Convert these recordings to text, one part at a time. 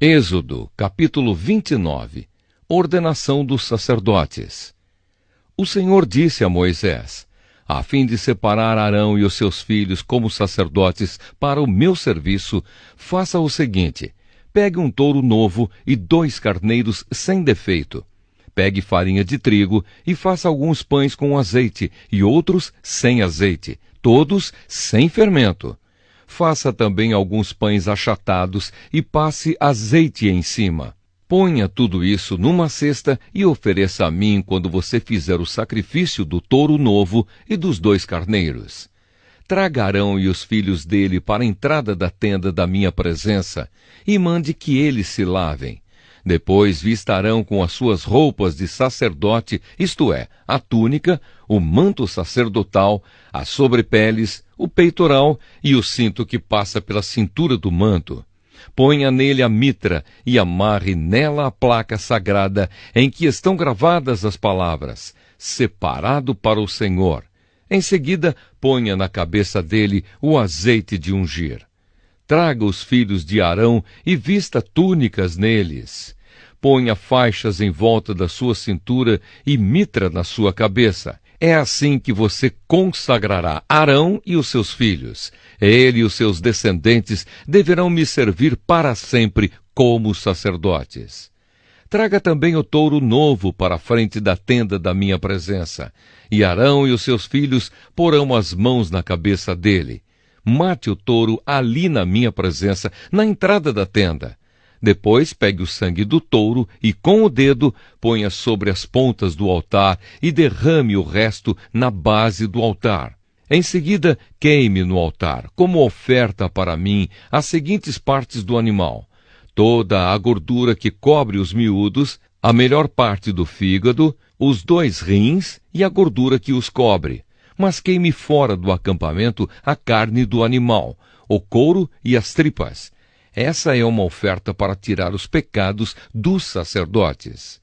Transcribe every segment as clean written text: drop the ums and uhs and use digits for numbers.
Êxodo, capítulo 29. Ordenação dos sacerdotes. O Senhor disse a Moisés: a fim de separar Arão e os seus filhos como sacerdotes para o meu serviço, faça o seguinte: pegue um touro novo e 2 carneiros sem defeito. Pegue farinha de trigo e faça alguns pães com azeite e outros sem azeite, todos sem fermento. Faça também alguns pães achatados e passe azeite em cima. Ponha tudo isso numa cesta e ofereça a mim quando você fizer o sacrifício do touro novo e dos 2 carneiros. Traga Arão e os filhos dele para a entrada da tenda da minha presença e mande que eles se lavem. Depois vistarão com as suas roupas de sacerdote, isto é, a túnica, o manto sacerdotal, as sobrepeles, o peitoral e o cinto que passa pela cintura do manto. Ponha nele a mitra e amarre nela a placa sagrada em que estão gravadas as palavras: separado para o Senhor. Em seguida, ponha na cabeça dele o azeite de ungir. Traga os filhos de Arão e vista túnicas neles. Ponha faixas em volta da sua cintura e mitra na sua cabeça. É assim que você consagrará Arão e os seus filhos. Ele e os seus descendentes deverão me servir para sempre como sacerdotes. Traga também o touro novo para a frente da tenda da minha presença. E Arão e os seus filhos porão as mãos na cabeça dele. Mate o touro ali na minha presença, na entrada da tenda. Depois pegue o sangue do touro e com o dedo ponha sobre as pontas do altar e derrame o resto na base do altar. Em seguida, queime no altar, como oferta para mim, as seguintes partes do animal: toda a gordura que cobre os miúdos, a melhor parte do fígado, os 2 rins e a gordura que os cobre. Mas queime fora do acampamento a carne do animal, o couro e as tripas. Essa é uma oferta para tirar os pecados dos sacerdotes.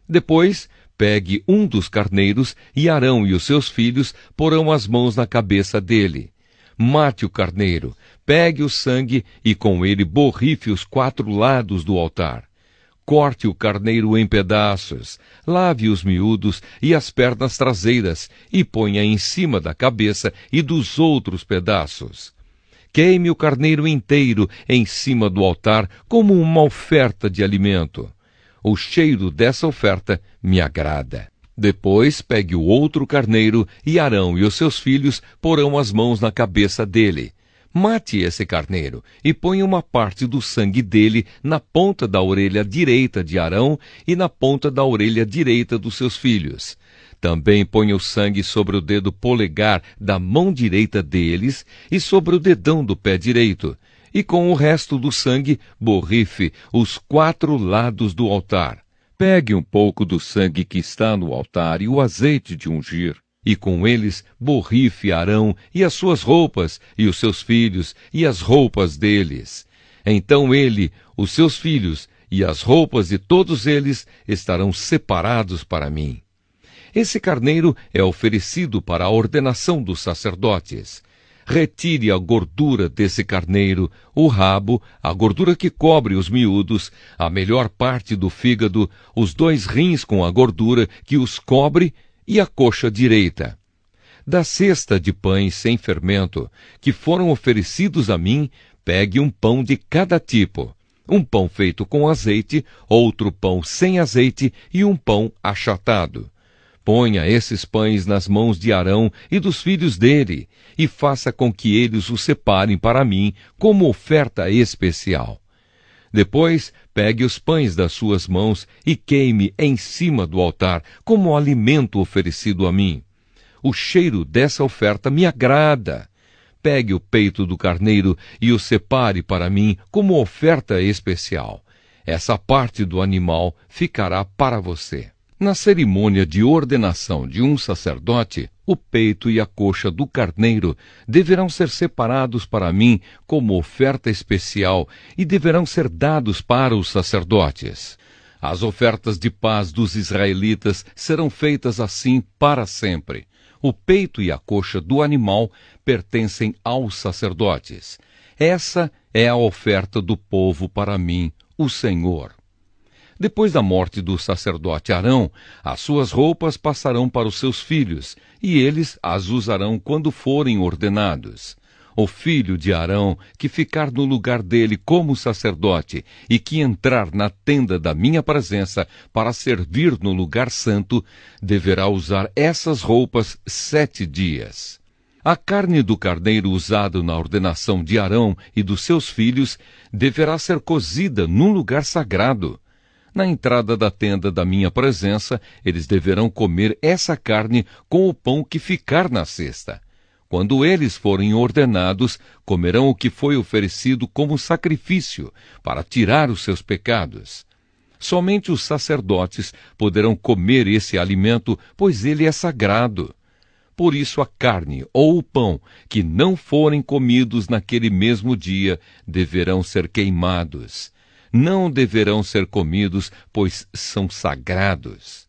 Depois, pegue um dos carneiros e Arão e os seus filhos porão as mãos na cabeça dele. Mate o carneiro, pegue o sangue e com ele borrife os 4 lados do altar. Corte o carneiro em pedaços, lave os miúdos e as pernas traseiras e ponha em cima da cabeça e dos outros pedaços. Queime o carneiro inteiro em cima do altar como uma oferta de alimento. O cheiro dessa oferta me agrada. Depois pegue o outro carneiro e Arão e os seus filhos porão as mãos na cabeça dele. Mate esse carneiro e ponha uma parte do sangue dele na ponta da orelha direita de Arão e na ponta da orelha direita dos seus filhos. Também ponha o sangue sobre o dedo polegar da mão direita deles e sobre o dedão do pé direito. E com o resto do sangue, borrife os 4 lados do altar. Pegue um pouco do sangue que está no altar e o azeite de ungir. E com eles borrife Arão e as suas roupas, e os seus filhos, e as roupas deles. Então ele, os seus filhos, e as roupas de todos eles estarão separados para mim. Esse carneiro é oferecido para a ordenação dos sacerdotes. Retire a gordura desse carneiro, o rabo, a gordura que cobre os miúdos, a melhor parte do fígado, os 2 rins com a gordura que os cobre e a coxa direita. Da cesta de pães sem fermento, que foram oferecidos a mim, pegue um pão de cada tipo. Um pão feito com azeite, outro pão sem azeite e um pão achatado. Ponha esses pães nas mãos de Arão e dos filhos dele, e faça com que eles os separem para mim como oferta especial. Depois, pegue os pães das suas mãos e queime em cima do altar, como alimento oferecido a mim. O cheiro dessa oferta me agrada. Pegue o peito do carneiro e o separe para mim como oferta especial. Essa parte do animal ficará para você. Na cerimônia de ordenação de um sacerdote, o peito e a coxa do carneiro deverão ser separados para mim como oferta especial e deverão ser dados para os sacerdotes. As ofertas de paz dos israelitas serão feitas assim para sempre. O peito e a coxa do animal pertencem aos sacerdotes. Essa é a oferta do povo para mim, o Senhor. Depois da morte do sacerdote Arão, as suas roupas passarão para os seus filhos, e eles as usarão quando forem ordenados. O filho de Arão que ficar no lugar dele como sacerdote e que entrar na tenda da minha presença para servir no lugar santo, deverá usar essas roupas 7 dias. A carne do carneiro usado na ordenação de Arão e dos seus filhos deverá ser cozida num lugar sagrado. Na entrada da tenda da minha presença, eles deverão comer essa carne com o pão que ficar na cesta. Quando eles forem ordenados, comerão o que foi oferecido como sacrifício para tirar os seus pecados. Somente os sacerdotes poderão comer esse alimento, pois ele é sagrado. Por isso a carne ou o pão que não forem comidos naquele mesmo dia deverão ser queimados. Não deverão ser comidos, pois são sagrados.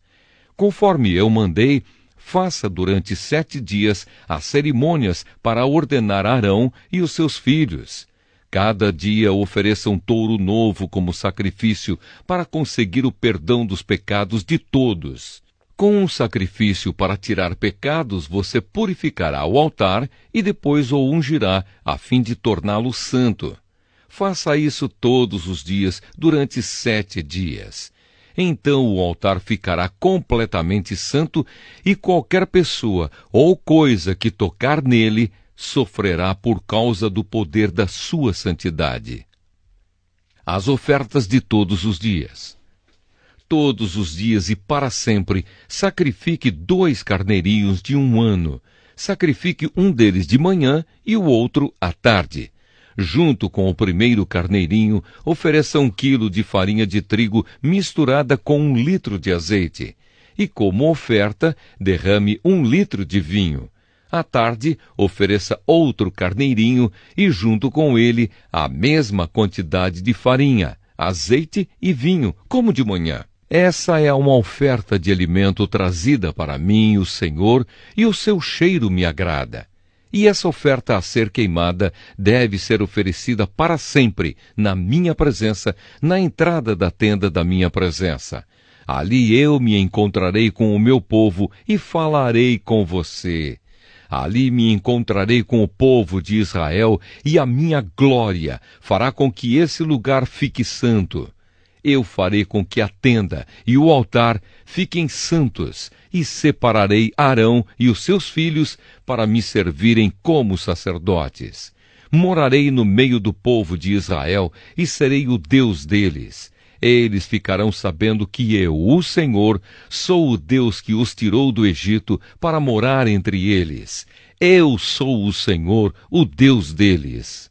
Conforme eu mandei, faça durante 7 dias as cerimônias para ordenar Arão e os seus filhos. Cada dia ofereça um touro novo como sacrifício para conseguir o perdão dos pecados de todos. Com um sacrifício para tirar pecados, você purificará o altar e depois o ungirá, a fim de torná-lo santo. Faça isso todos os dias, durante 7 dias. Então o altar ficará completamente santo e qualquer pessoa ou coisa que tocar nele sofrerá por causa do poder da sua santidade. As ofertas de todos os dias. Todos os dias e para sempre, sacrifique 2 carneirinhos de 1 ano. Sacrifique um deles de manhã e o outro à tarde. Junto com o primeiro carneirinho, ofereça 1 quilo de farinha de trigo misturada com 1 litro de azeite. E como oferta, derrame 1 litro de vinho. À tarde, ofereça outro carneirinho e junto com ele a mesma quantidade de farinha, azeite e vinho, como de manhã. Essa é uma oferta de alimento trazida para mim, o Senhor, e o seu cheiro me agrada. E essa oferta a ser queimada deve ser oferecida para sempre, na minha presença, na entrada da tenda da minha presença. Ali eu me encontrarei com o meu povo e falarei com você. Ali me encontrarei com o povo de Israel e a minha glória fará com que esse lugar fique santo. Eu farei com que a tenda e o altar fiquem santos e separarei Arão e os seus filhos para me servirem como sacerdotes. Morarei no meio do povo de Israel e serei o Deus deles. Eles ficarão sabendo que eu, o Senhor, sou o Deus que os tirou do Egito para morar entre eles. Eu sou o Senhor, o Deus deles.